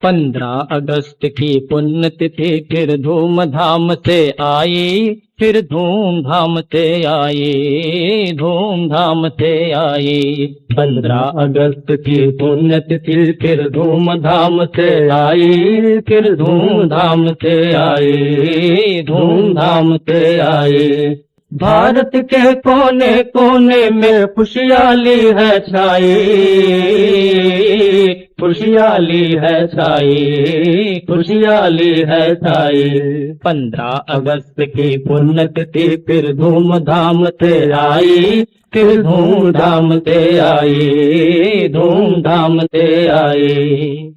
15 अगस्त की पुण्यतिथि फिर धूमधाम से आई, फिर धूमधाम से आई, धूमधाम से आई। 15 अगस्त की पुण्यतिथि फिर धूमधाम से आई, फिर धूमधाम से आई, धूमधाम से आई। भारत के कोने कोने में खुशहाली है छाई, खुशहाली है छाई, खुशहाली है छाई। 15 अगस्त की पुण्यतिथि फिर धूमधाम से आई, फिर धूमधाम से आई, धूमधाम से आई।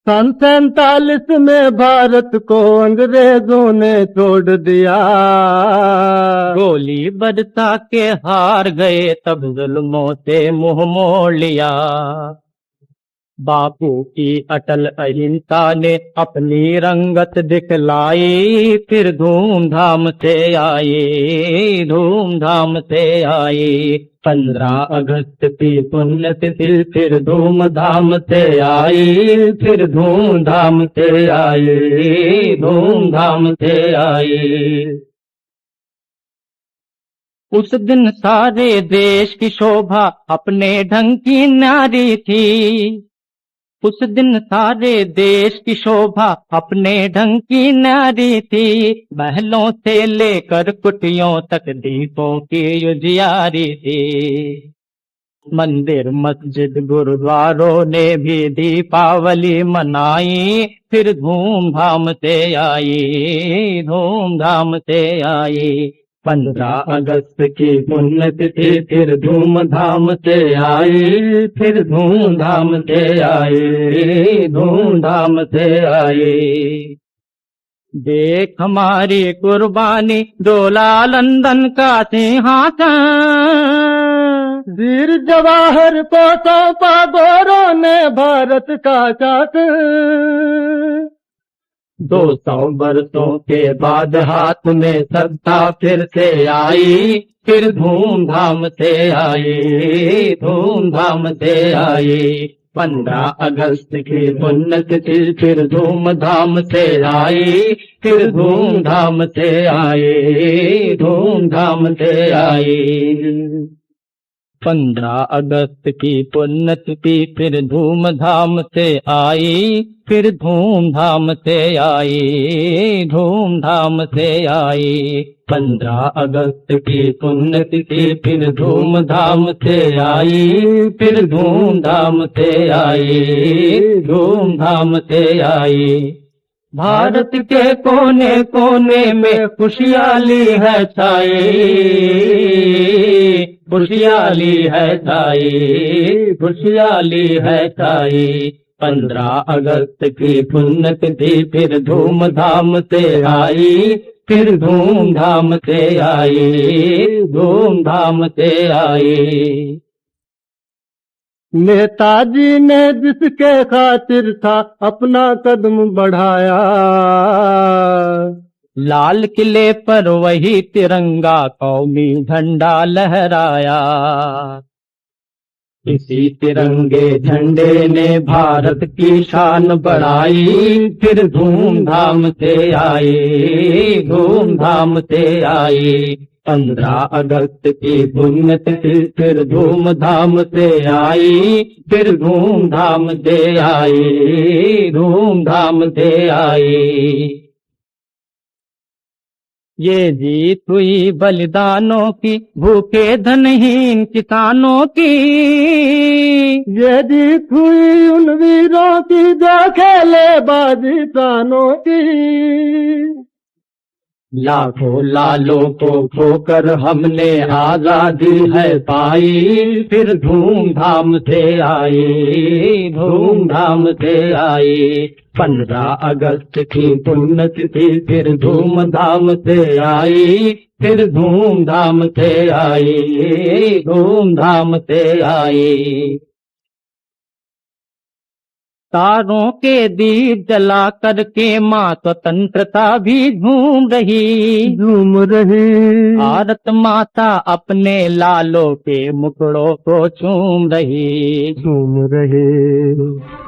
47 में भारत को अंग्रेजों ने छोड़ दिया, गोली बरसा के हार गए तब जुल्मों से मुंह मोड़ लिया। बापू की अटल अहिंसा ने अपनी रंगत दिखलाई, फिर धूमधाम से आई, धूमधाम से आई। 15 अगस्त की पुण्यतिथि फिर धूमधाम से आई, फिर धूमधाम से आई, धूमधाम से आई। उस दिन सारे देश की शोभा अपने ढंग की नारी थी, उस दिन सारे देश की शोभा अपने ढंग की नारी थी। महलों से लेकर कुटियों तक दीपों की उजियारी थी। मंदिर मस्जिद गुरुद्वारों ने भी दीपावली मनाई, फिर धूमधाम से आई, धूमधाम से आई। 15 अगस्त की पुण्यतिथि फिर धूमधाम से आई, फिर धूमधाम से आई, धूमधाम से आई। देख हमारी कुर्बानी डोला लंदन का सिंहासन, वीर जवाहर को सौंपा गोरों ने भारत का शासन। 200 बरसों के बाद हाथ में सत्ता फिर से आई, फिर धूमधाम से आई, धूमधाम से आई। 15 अगस्त की पुण्यतिथि फिर धूमधाम से आई, फिर धूमधाम से आई, धूमधाम से आई। 15 अगस्त की पुण्यतिथि फिर धूमधाम से आई, फिर धूमधाम से आई, धूमधाम से आई। 15 अगस्त की पुण्यतिथि फिर धूमधाम से आई, फिर धूमधाम से आई, धूमधाम से आई। भारत के कोने कोने में खुशहाली है छाई, खुशहाली है छाई, खुशहाली है छाई। 15 अगस्त की पुण्यतिथि फिर धूमधाम से आई, फिर धूमधाम से आई, धूमधाम से आई। नेताजी ने जिसके खातिर था अपना कदम बढ़ाया, लाल किले पर वही तिरंगा कौमी झंडा लहराया। इसी तिरंगे झंडे ने भारत की शान बढ़ाई, फिर धूमधाम से आई, धूमधाम से आई। 15 अगस्त की पुण्यतिथि फिर धूमधाम से आई, फिर धूमधाम से आई, धूमधाम से आई। ये जीत हुई बलिदानों की, भूखे धनहीन किसानों की, ये जीत हुई उन वीरों की जो खेले बाजी प्राणों की। लाखों लालों को खोकर हमने आजादी है पाई, फिर धूमधाम से आई, धूमधाम से आई। 15 अगस्त की पुण्यतिथि फिर धूमधाम से आई, फिर धूमधाम से आई, धूमधाम से आई। तारों के दीप जला करके माँ स्वतंत्रता भी झूम रही। झूम रही। भारत माता अपने लालों के मुखड़ों को चूम रही। झूम रहे।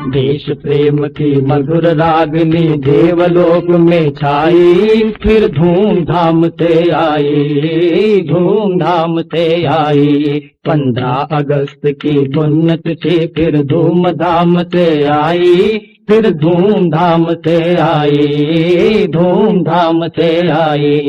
देश प्रेम की मधुर रागनी देवलोक में छाई, फिर धूमधाम से आई, धूमधाम से आई। 15 अगस्त की पुण्य तिथि फिर धूमधाम से आई, फिर धूमधाम से आई, धूमधाम से आई।